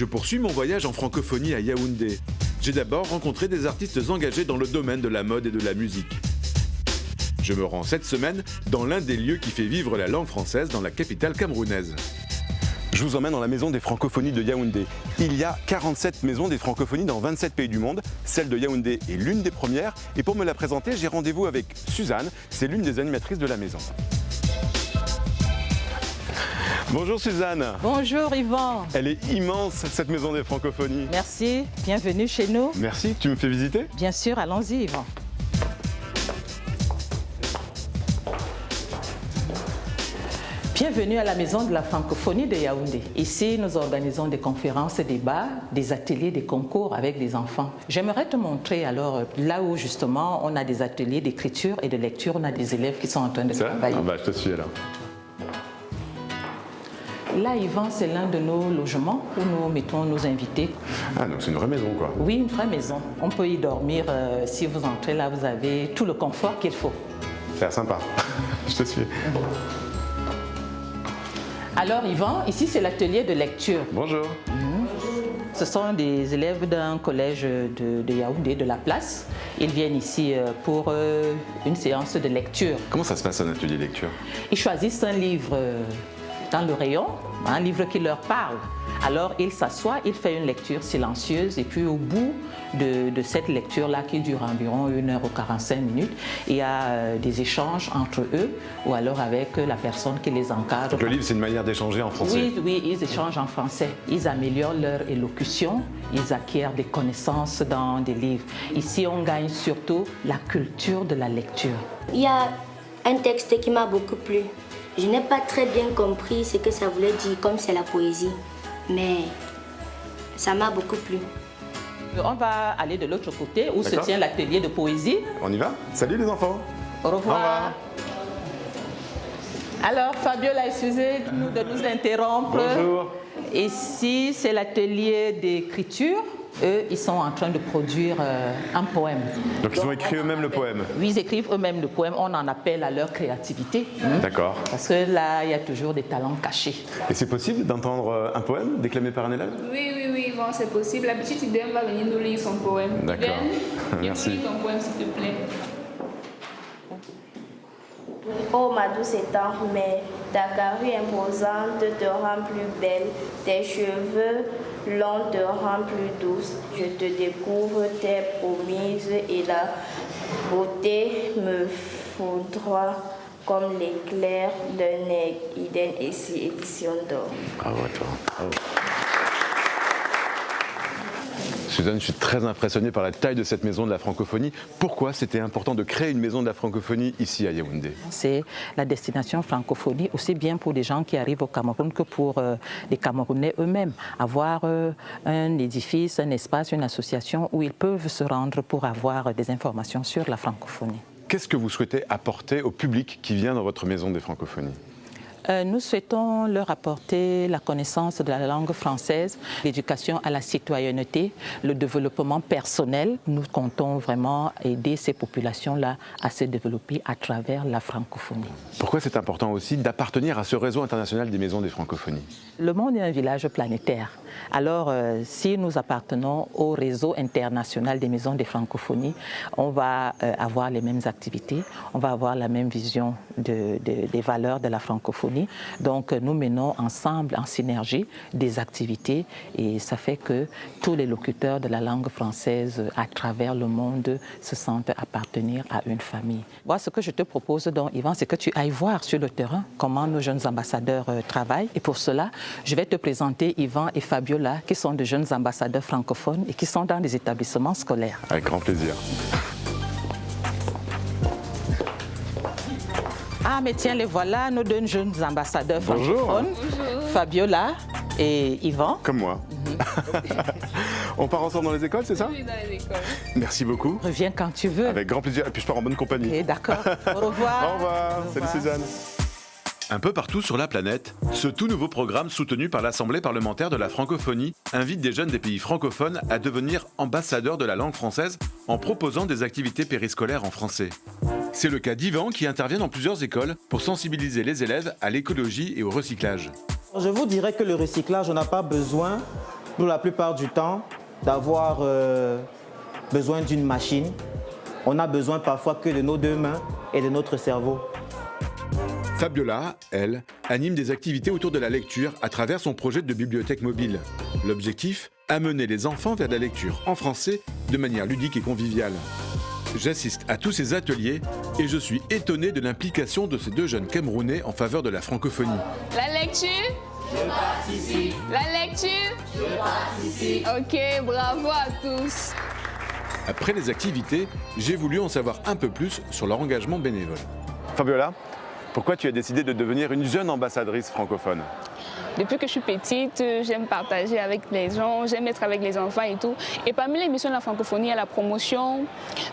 Je poursuis mon voyage en francophonie à Yaoundé. J'ai d'abord rencontré des artistes engagés dans le domaine de la mode et de la musique. Je me rends cette semaine dans l'un des lieux qui fait vivre la langue française dans la capitale camerounaise. Je vous emmène dans la maison des francophonies de Yaoundé. Il y a 47 maisons des francophonies dans 27 pays du monde. Celle de Yaoundé est l'une des premières. Et pour me la présenter, j'ai rendez-vous avec Suzanne. C'est l'une des animatrices de la maison. Bonjour Suzanne. Bonjour Yvan. Elle est immense cette maison des francophonies. Merci, bienvenue chez nous. Merci, tu me fais visiter? Bien sûr, allons-y Yvan. Bienvenue à la Maison de la Francophonie de Yaoundé. Ici, nous organisons des conférences, des débats, des ateliers, des concours avec des enfants. J'aimerais te montrer alors là où justement on a des ateliers d'écriture et de lecture, on a des élèves qui sont en train de travailler. Ah bah, je te suis alors. Là, Yvan, c'est l'un de nos logements où nous mettons nos invités. Ah, donc c'est une vraie maison quoi. Oui, une vraie maison. On peut y dormir. Si vous entrez là, vous avez tout le confort qu'il faut. C'est sympa. Je te suis. Alors Yvan, ici c'est l'atelier de lecture. Bonjour. Ce sont des élèves d'un collège de Yaoundé, de la place. Ils viennent ici pour une séance de lecture. Comment ça se passe un atelier lecture? Ils choisissent un livre dans le rayon, un livre qui leur parle. Alors ils s'assoient, ils font une lecture silencieuse et puis au bout de cette lecture-là qui dure environ 1h45, il y a des échanges entre eux ou alors avec la personne qui les encadre. Donc le livre, c'est une manière d'échanger en français? Oui, oui, ils échangent en français. Ils améliorent leur élocution, ils acquièrent des connaissances dans des livres. Ici, on gagne surtout la culture de la lecture. Il y a un texte qui m'a beaucoup plu. Je n'ai pas très bien compris ce que ça voulait dire, comme c'est la poésie, mais ça m'a beaucoup plu. On va aller de l'autre côté où se tient l'atelier de poésie. On y va? Salut les enfants. Au revoir. Alors Fabiola, excusez-nous de nous interrompre. Bonjour. Ici, c'est l'atelier d'écriture. Eux, ils sont en train de produire un poème. Donc ils ont écrit eux-mêmes le poème? Oui, ils écrivent eux-mêmes le poème. On en appelle à leur créativité. D'accord. Parce que là, il y a toujours des talents cachés. Et c'est possible d'entendre un poème déclamé par un élève? Oui, bon, c'est possible. La petite idée va venir nous lire son poème. D'accord. Merci. Lis ton poème, s'il te plaît. Oh ma douce et tendre mère, ta carrure imposante te rend plus belle, tes cheveux longs te rendent plus douce. Je te découvre tes promises et la beauté me foudroie comme l'éclair d'un aigle. Iden ici, édition d'or. Bravo à toi. Bravo. Suzanne, je suis très impressionné par la taille de cette maison de la francophonie. Pourquoi c'était important de créer une maison de la francophonie ici à Yaoundé? C'est la destination francophonie, aussi bien pour les gens qui arrivent au Cameroun que pour les Camerounais eux-mêmes. Avoir un édifice, un espace, une association où ils peuvent se rendre pour avoir des informations sur la francophonie. Qu'est-ce que vous souhaitez apporter au public qui vient dans votre maison des francophonies? Nous souhaitons leur apporter la connaissance de la langue française, l'éducation à la citoyenneté, le développement personnel. Nous comptons vraiment aider ces populations-là à se développer à travers la francophonie. Pourquoi c'est important aussi d'appartenir à ce réseau international des maisons des francophonies? Le monde est un village planétaire. Alors, si nous appartenons au réseau international des maisons des francophonies, on va avoir les mêmes activités, on va avoir la même vision des valeurs de la francophonie. Donc, nous menons ensemble, en synergie, des activités et ça fait que tous les locuteurs de la langue française à travers le monde se sentent appartenir à une famille. Moi, ce que je te propose, donc, Yvan, c'est que tu ailles voir sur le terrain comment nos jeunes ambassadeurs travaillent. Et pour cela, je vais te présenter Yvan et Fabiola, qui sont de jeunes ambassadeurs francophones et qui sont dans les établissements scolaires. Avec grand plaisir. Ah, mais tiens, les voilà, nos deux jeunes ambassadeurs francophones. Bonjour. Fabiola et Yvan. Comme moi. On part ensemble dans les écoles, c'est ça? Oui, dans les écoles. Merci beaucoup. Reviens quand tu veux. Avec grand plaisir. Et puis je pars en bonne compagnie. Ok, d'accord. Au revoir. Au revoir. Salut Suzanne. Un peu partout sur la planète, ce tout nouveau programme soutenu par l'Assemblée parlementaire de la francophonie invite des jeunes des pays francophones à devenir ambassadeurs de la langue française en proposant des activités périscolaires en français. C'est le cas d'Yvan qui intervient dans plusieurs écoles pour sensibiliser les élèves à l'écologie et au recyclage. Je vous dirais que le recyclage, on n'a pas besoin Pour la plupart du temps, d'avoir besoin d'une machine, on a besoin parfois que de nos 2 mains et de notre cerveau. Fabiola, elle, anime des activités autour de la lecture à travers son projet de bibliothèque mobile. L'objectif ? Amener les enfants vers la lecture en français de manière ludique et conviviale. J'assiste à tous ces ateliers et je suis étonné de l'implication de ces 2 jeunes Camerounais en faveur de la francophonie. La lecture? Je participe. La lecture? Je participe. Ok, bravo à tous. Après les activités, j'ai voulu en savoir un peu plus sur leur engagement bénévole. Fabiola, pourquoi tu as décidé de devenir une jeune ambassadrice francophone? Depuis que je suis petite, j'aime partager avec les gens, j'aime être avec les enfants et tout. Et parmi les missions de la francophonie, il y a la promotion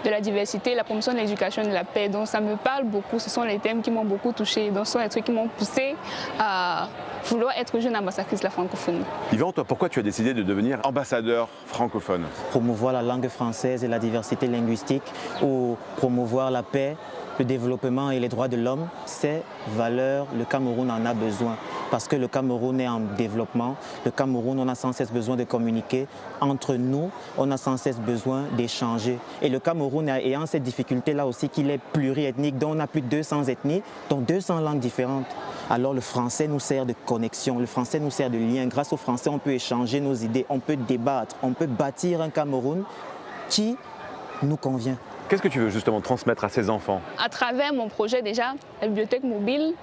de la diversité, la promotion de l'éducation et de la paix. Donc ça me parle beaucoup, ce sont les thèmes qui m'ont beaucoup touchée. Donc ce sont les trucs qui m'ont poussée à vouloir être jeune ambassadrice de la francophonie. Yvan, toi, pourquoi tu as décidé de devenir ambassadeur francophone? Promouvoir la langue française et la diversité linguistique ou promouvoir la paix, le développement et les droits de l'homme, ces valeurs, le Cameroun en a besoin. Parce que le Cameroun est en développement, le Cameroun, on a sans cesse besoin de communiquer. Entre nous, on a sans cesse besoin d'échanger. Et le Cameroun ayant cette difficulté-là aussi qu'il est pluriethnique, dont on a plus de 200 ethnies, dont 200 langues différentes. Alors le français nous sert de connexion, le français nous sert de lien. Grâce au français, on peut échanger nos idées, on peut débattre, on peut bâtir un Cameroun qui nous convient. Qu'est-ce que tu veux justement transmettre à ces enfants? À travers mon projet déjà, la bibliothèque mobile,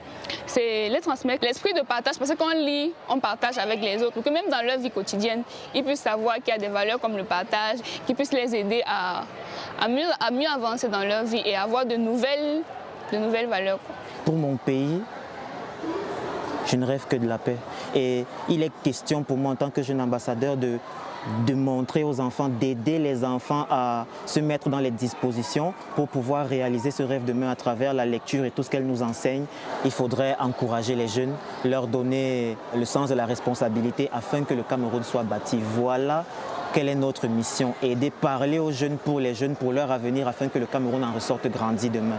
c'est les transmettre l'esprit de partage, parce que quand on lit, on partage avec les autres, pour que même dans leur vie quotidienne, ils puissent savoir qu'il y a des valeurs comme le partage, qui puissent les aider à mieux avancer dans leur vie et avoir de nouvelles valeurs. Pour mon pays, je ne rêve que de la paix. Et il est question pour moi en tant que jeune ambassadeur de montrer aux enfants, d'aider les enfants à se mettre dans les dispositions pour pouvoir réaliser ce rêve demain à travers la lecture et tout ce qu'elle nous enseigne. Il faudrait encourager les jeunes, leur donner le sens de la responsabilité afin que le Cameroun soit bâti. Voilà quelle est notre mission, aider, parler aux jeunes, pour leur avenir afin que le Cameroun en ressorte grandi demain.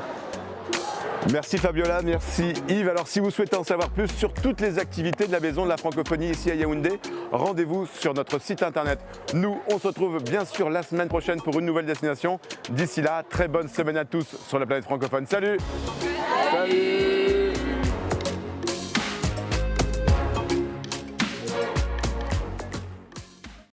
Merci Fabiola, merci Yves. Alors si vous souhaitez en savoir plus sur toutes les activités de la Maison de la Francophonie ici à Yaoundé, rendez-vous sur notre site internet. Nous, on se retrouve bien sûr la semaine prochaine pour une nouvelle destination. D'ici là, très bonne semaine à tous sur la planète francophone. Salut!